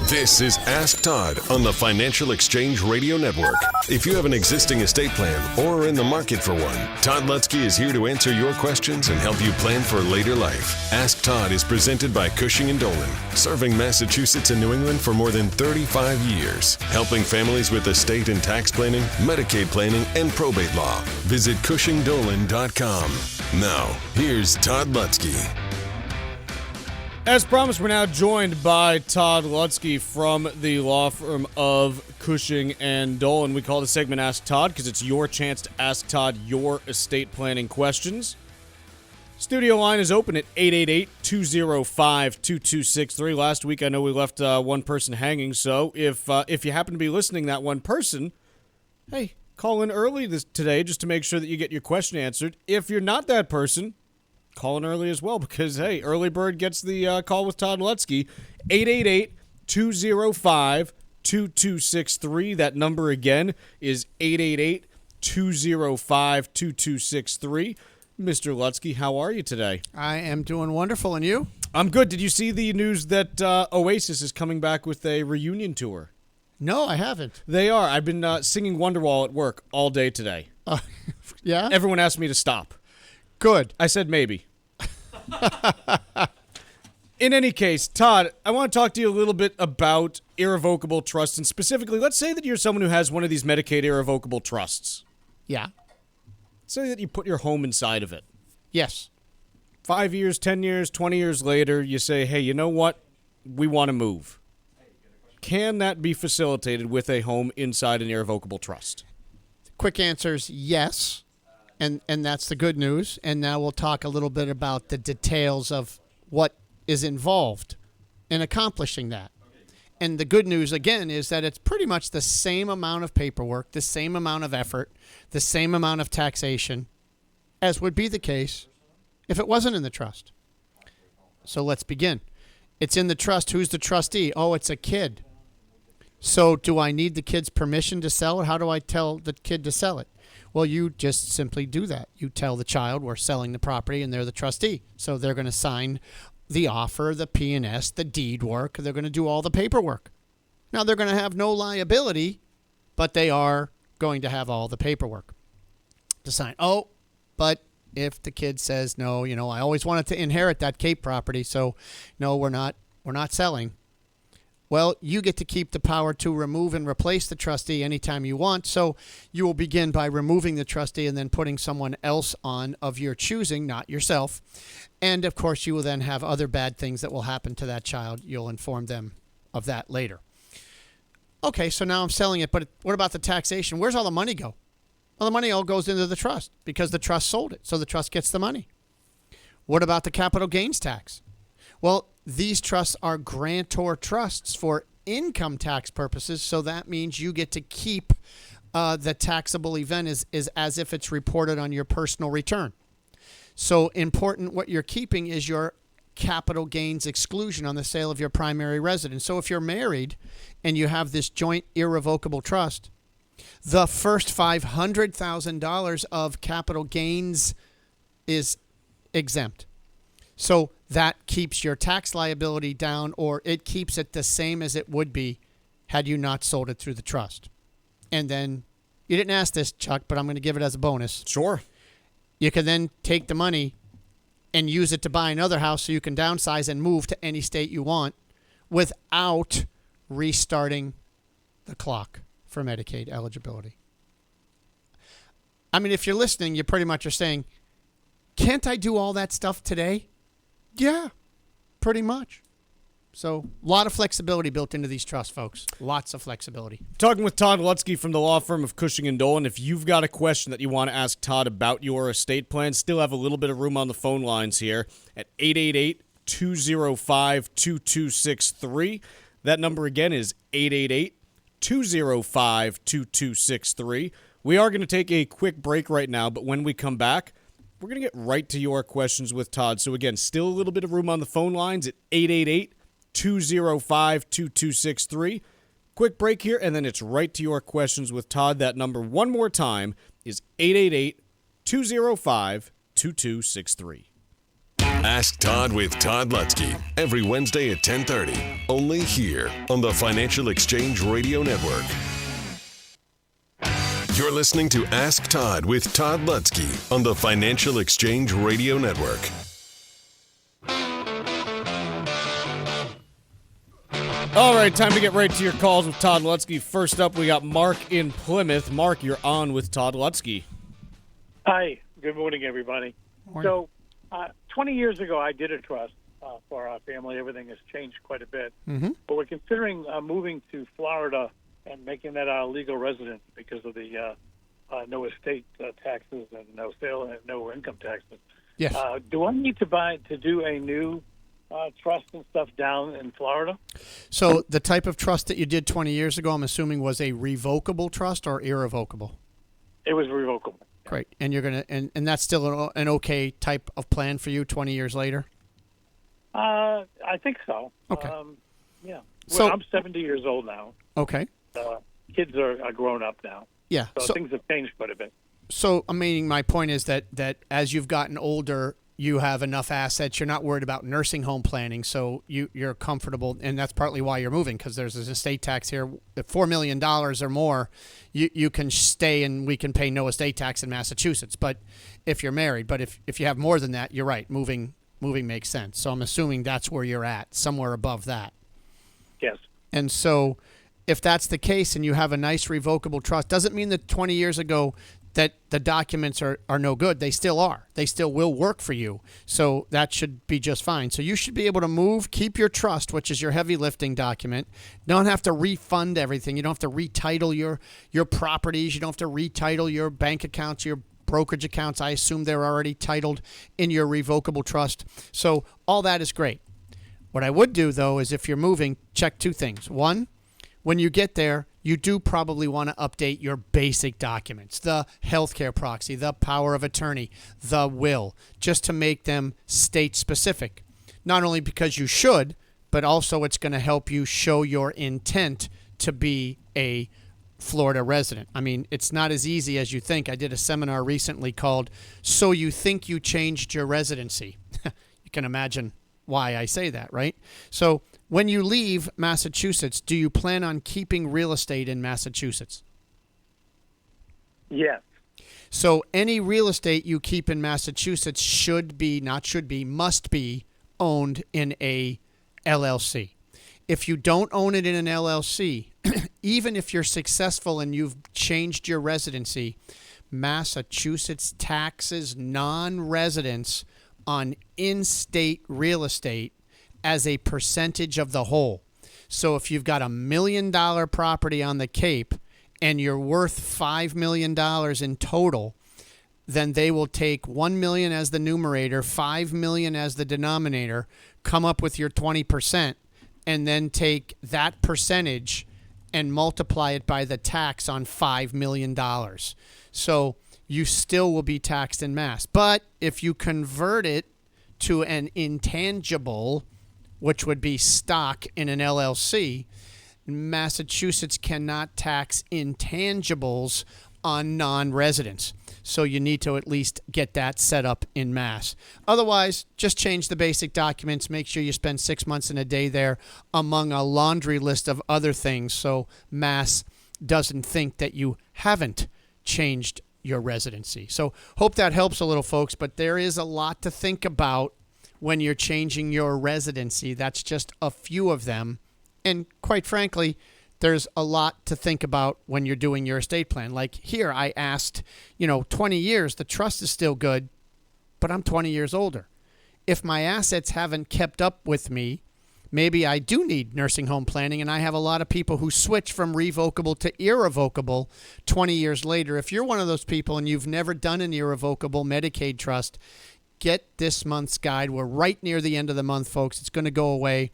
This is Ask Todd on the Financial Exchange Radio Network. If you have an existing estate plan or are in the market for one, Todd Lutsky is here to answer your questions and help you plan for later life. Ask Todd is presented by Cushing & Dolan, serving Massachusetts and New England for more than 35 years, helping families with estate and tax planning, Medicaid planning, and probate law. Visit CushingDolan.com. Now, here's Todd Lutsky. As promised, we're now joined by Todd Lutsky from the law firm of Cushing & Dolan. We call the segment Ask Todd because it's your chance to ask Todd your estate planning questions. Studio line is open at 888-205-2263. Last week, I know we left one person hanging, so if you happen to be listening, that one person, hey, call in early today just to make sure that you get your question answered. If you're not that person, call in early as well because, hey, early bird gets the call with Todd Lutsky. 888-205-2263. That number again is 888-205-2263. Mr. Lutsky, how are you today? I am doing wonderful, and you? I'm good. Did you see the news that Oasis is coming back with a reunion tour? No, I haven't. They are. I've been singing Wonderwall at work all day today. Yeah? Everyone asked me to stop. Good. I said maybe. In any case, Todd, I want to talk to you a little bit about irrevocable trusts, and specifically, let's say that you're someone who has one of these Medicaid irrevocable trusts. Yeah. Say that you put your home inside of it. Yes. 5 years, 10 years, 20 years later, you say, hey, you know what? We want to move. Can that be facilitated with a home inside an irrevocable trust? Quick answer is yes. And that's the good news. And now we'll talk a little bit about the details of what is involved in accomplishing that. And the good news, again, is that it's pretty much the same amount of paperwork, the same amount of effort, the same amount of taxation as would be the case if it wasn't in the trust. So let's begin. It's in the trust. Who's the trustee? Oh, it's a kid. So do I need the kid's permission to sell it? How do I tell the kid to sell it? Well, you just simply do that. You tell the child we're selling the property and they're the trustee. So they're going to sign the offer, the P&S, the deed work. They're going to do all the paperwork. Now, they're going to have no liability, but they are going to have all the paperwork to sign. Oh, but if the kid says, no, I always wanted to inherit that Cape property, so no, we're not selling. Well, you get to keep the power to remove and replace the trustee anytime you want. So you will begin by removing the trustee and then putting someone else on of your choosing, not yourself. And, of course, you will then have other bad things that will happen to that child. You'll inform them of that later. Okay, so now I'm selling it, but what about the taxation? Where's all the money go? Well, the money all goes into the trust because the trust sold it, so the trust gets the money. What about the capital gains tax? Well, these trusts are grantor trusts for income tax purposes, so that means you get to keep the taxable event is as if it's reported on your personal return. So important, what you're keeping is your capital gains exclusion on the sale of your primary residence. So if you're married and you have this joint irrevocable trust, the first $500,000 of capital gains is exempt. So that keeps your tax liability down, or it keeps it the same as it would be had you not sold it through the trust. And then, you didn't ask this, Chuck, but I'm going to give it as a bonus. Sure. You can then take the money and use it to buy another house so you can downsize and move to any state you want without restarting the clock for Medicaid eligibility. I mean, if you're listening, you pretty much are saying, can't I do all that stuff today? Yeah, pretty much. So a lot of flexibility built into these trusts, folks. Lots of flexibility. Talking with Todd Lutsky from the law firm of Cushing & Dolan. If you've got a question that you want to ask Todd about your estate plan, still have a little bit of room on the phone lines here at 888-205-2263. That number again is 888-205-2263. We are going to take a quick break right now, but when we come back, we're going to get right to your questions with Todd. So, again, still a little bit of room on the phone lines at 888-205-2263. Quick break here, and then it's right to your questions with Todd. That number, one more time, is 888-205-2263. Ask Todd with Todd Lutsky every Wednesday at 10:30, only here on the Financial Exchange Radio Network. You're listening to Ask Todd with Todd Lutsky on the Financial Exchange Radio Network. All right, time to get right to your calls with Todd Lutsky. First up, we got Mark in Plymouth. Mark, you're on with Todd Lutsky. Hi. Good morning, everybody. Morning. So, 20 years ago, I did a trust for our family. Everything has changed quite a bit. Mm-hmm. But we're considering moving to Florida and making that our legal residence because of the no estate taxes and no sale and no income taxes. Yes. Do I need to do a new trust and stuff down in Florida? So the type of trust that you did 20 years ago, I'm assuming, was a revocable trust or irrevocable? It was revocable. Great. And you're going to, and that's still an okay type of plan for you 20 years later? I think so. Okay. Yeah. So- I'm 70 years old now. Okay. Kids are grown up now. Yeah. So things have changed quite a bit. So, I mean, my point is that as you've gotten older, you have enough assets. You're not worried about nursing home planning, so you're comfortable, and that's partly why you're moving, because there's an estate tax here. At $4 million or more, you can stay and we can pay no estate tax in Massachusetts. But if you're married, but if you have more than that, you're right. Moving makes sense. So I'm assuming that's where you're at, somewhere above that. Yes. And so if that's the case and you have a nice revocable trust, doesn't mean that 20 years ago that the documents are no good. They still are. They still will work for you. So that should be just fine. So you should be able to move, keep your trust, which is your heavy lifting document. You don't have to refund everything. You don't have to retitle your properties. You don't have to retitle your bank accounts, your brokerage accounts. I assume they're already titled in your revocable trust. So all that is great. What I would do, though, is if you're moving, check two things. One, when you get there, you do probably want to update your basic documents, the healthcare proxy, the power of attorney, the will, just to make them state specific. Not only because you should, but also it's going to help you show your intent to be a Florida resident. I mean, it's not as easy as you think. I did a seminar recently called So You Think You Changed Your Residency. You can imagine why I say that, right? So when you leave Massachusetts, do you plan on keeping real estate in Massachusetts? Yes. So any real estate you keep in Massachusetts must be owned in a LLC. If you don't own it in an LLC, even if you're successful and you've changed your residency, Massachusetts taxes non-residents on in-state real estate as a percentage of the whole. So if you've got $1 million property on the Cape and you're worth $5 million in total, then they will take $1 million as the numerator, $5 million as the denominator, come up with your 20%, and then take that percentage and multiply it by the tax on $5 million. So you still will be taxed en masse. But if you convert it to an intangible, which would be stock in an LLC, Massachusetts cannot tax intangibles on non-residents. So you need to at least get that set up in Mass. Otherwise, just change the basic documents. Make sure you spend 6 months and a day there among a laundry list of other things so Mass doesn't think that you haven't changed your residency. So hope that helps a little, folks, but there is a lot to think about when you're changing your residency. That's just a few of them. And quite frankly, there's a lot to think about when you're doing your estate plan. Like here, I asked, 20 years, the trust is still good, but I'm 20 years older. If my assets haven't kept up with me, maybe I do need nursing home planning, and I have a lot of people who switch from revocable to irrevocable 20 years later. If you're one of those people and you've never done an irrevocable Medicaid trust, get this month's guide. We're right near the end of the month, folks. It's going to go away.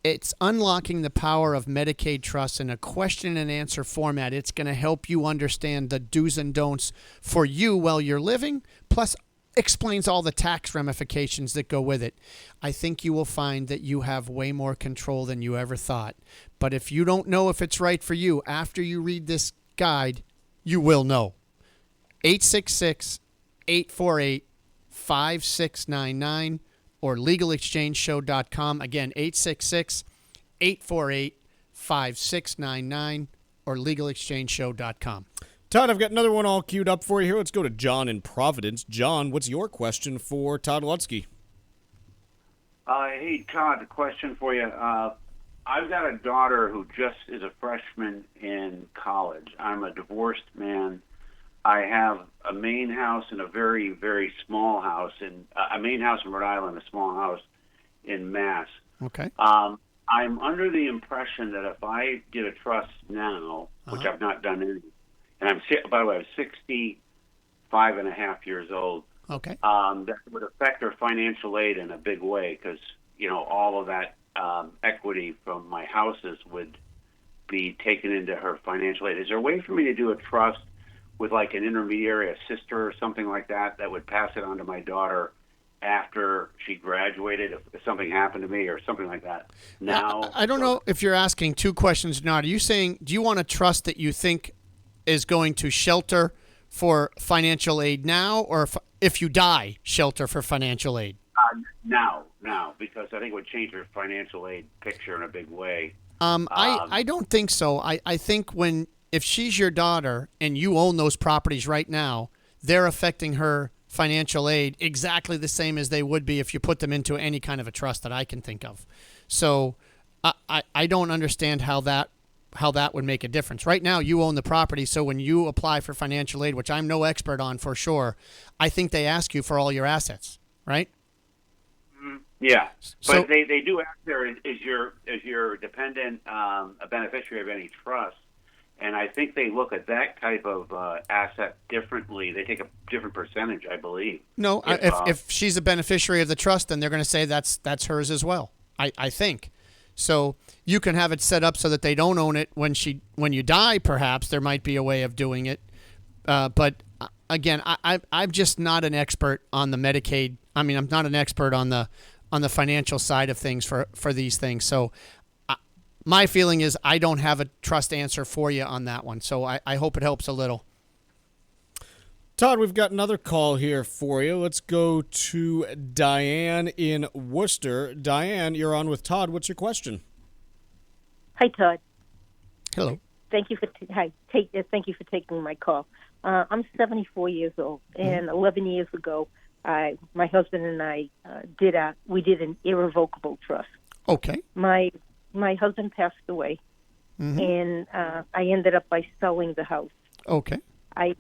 It's unlocking the power of Medicaid trusts in a question and answer format. It's going to help you understand the do's and don'ts for you while you're living, plus explains all the tax ramifications that go with it. I think you will find that you have way more control than you ever thought. But if you don't know if it's right for you, after you read this guide, you will know. 866-848-5699. or legalexchangeshow.com. Again, 866-848-5699 or legalexchangeshow.com. Todd, I've got another one all queued up for you here. Let's go to John in Providence. John, what's your question for Todd Lutsky? Hey, Todd, a question for you. I've got a daughter who just is a freshman in college. I'm a divorced man. I have a main house and a very, very small house, a main house in Rhode Island, a small house in Mass. Okay. I'm under the impression that if I did a trust now, which I've not done any, and by the way, I'm 65 and a half years old. Okay. That would affect her financial aid in a big way because, all of that equity from my houses would be taken into her financial aid. Is there a way for me to do a trust with like an intermediary, a sister or something like that, that would pass it on to my daughter after she graduated if something happened to me or something like that? Now, I don't know if you're asking two questions now. Are you saying, do you want a trust that you think is going to shelter for financial aid now, or if you die, shelter for financial aid? Now, because I think it would change her financial aid picture in a big way. I don't think so. I think if she's your daughter and you own those properties right now, they're affecting her financial aid exactly the same as they would be if you put them into any kind of a trust that I can think of. So I don't understand how that would make a difference. Right now, you own the property, so when you apply for financial aid, which I'm no expert on for sure, I think they ask you for all your assets, right? Yeah, So- but they do ask there, is your dependent a beneficiary of any trust? And I think they look at that type of asset differently. They take a different percentage, I believe. No, if she's a beneficiary of the trust, then they're going to say that's hers as well, I think. So you can have it set up so that they don't own it when you die. Perhaps there might be a way of doing it, but again, I'm just not an expert on the Medicaid. I mean, I'm not an expert on the financial side of things for these things. So my feeling is I don't have a trust answer for you on that one. So I hope it helps a little. Todd, we've got another call here for you. Let's go to Diane in Worcester. Diane, you're on with Todd. What's your question? Hi, Todd. Hello. Thank you for thank you for taking my call. I'm 74 years old, and 11 years ago, my husband and I did an irrevocable trust. Okay. My husband passed away, and I ended up by selling the house. Okay. I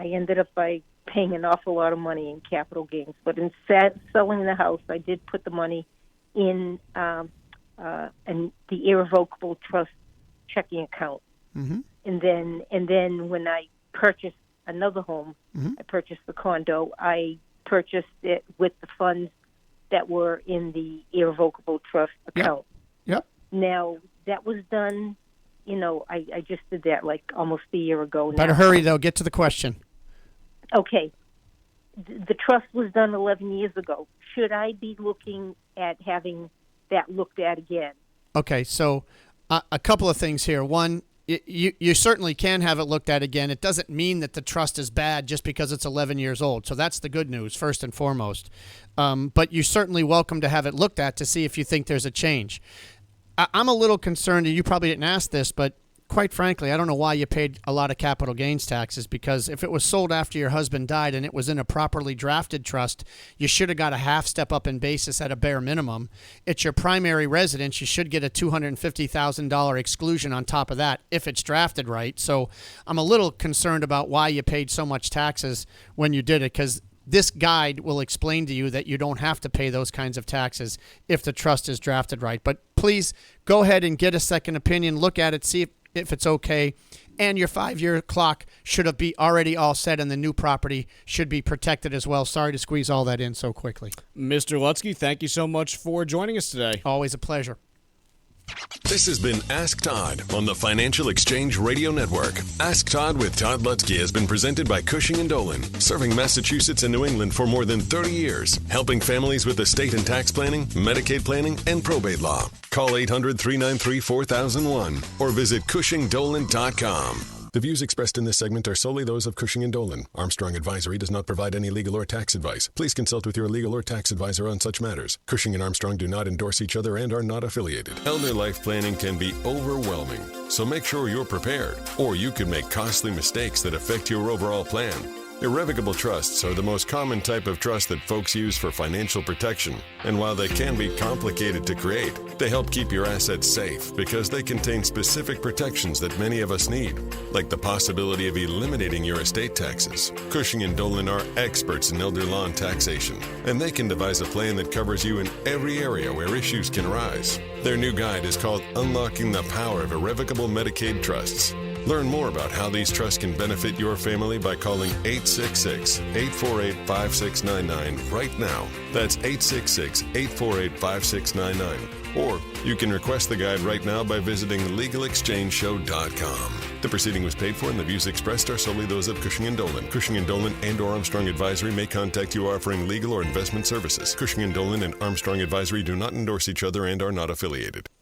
ended up by paying an awful lot of money in capital gains, but instead selling the house, I did put the money in the irrevocable trust checking account. Mm-hmm. And then when I purchased another home, I purchased the condo. I purchased it with the funds that were in the irrevocable trust account. Yep. Now that was done. I just did that like almost a year ago now. Better hurry though. Get to the question. Okay. The trust was done 11 years ago. Should I be looking at having that looked at again? Okay, so a couple of things here. One, you certainly can have it looked at again. It doesn't mean that the trust is bad just because it's 11 years old. So that's the good news, first and foremost. But you're certainly welcome to have it looked at to see if you think there's a change. I'm a little concerned, and you probably didn't ask this, but quite frankly, I don't know why you paid a lot of capital gains taxes, because if it was sold after your husband died and it was in a properly drafted trust, you should have got a half step up in basis at a bare minimum. It's your primary residence. You should get a $250,000 exclusion on top of that if it's drafted right. So I'm a little concerned about why you paid so much taxes when you did it, because this guide will explain to you that you don't have to pay those kinds of taxes if the trust is drafted right. But please go ahead and get a second opinion, look at it, see if it's okay. And your 5-year clock should be already all set, and the new property should be protected as well. Sorry to squeeze all that in so quickly. Mr. Lutsky, thank you so much for joining us today. Always a pleasure. This has been Ask Todd on the Financial Exchange Radio Network. Ask Todd with Todd Lutsky has been presented by Cushing & Dolan, serving Massachusetts and New England for more than 30 years, helping families with estate and tax planning, Medicaid planning, and probate law. Call 800-393-4001 or visit CushingDolan.com. The views expressed in this segment are solely those of Cushing & Dolan. Armstrong Advisory does not provide any legal or tax advice. Please consult with your legal or tax advisor on such matters. Cushing & Armstrong do not endorse each other and are not affiliated. Elder life planning can be overwhelming, so make sure you're prepared, or you could make costly mistakes that affect your overall plan. Irrevocable trusts are the most common type of trust that folks use for financial protection, and while they can be complicated to create, they help keep your assets safe because they contain specific protections that many of us need, like the possibility of eliminating your estate taxes. Cushing & Dolan are experts in elder law and taxation, and they can devise a plan that covers you in every area where issues can arise. Their new guide is called Unlocking the Power of Irrevocable Medicaid Trusts. Learn more about how these trusts can benefit your family by calling 866-848-5699 right now. That's 866-848-5699. Or you can request the guide right now by visiting LegalExchangeShow.com. The proceeding was paid for and the views expressed are solely those of Cushing & Dolan. Cushing & Dolan and or Armstrong Advisory may contact you offering legal or investment services. Cushing & Dolan and Armstrong Advisory do not endorse each other and are not affiliated.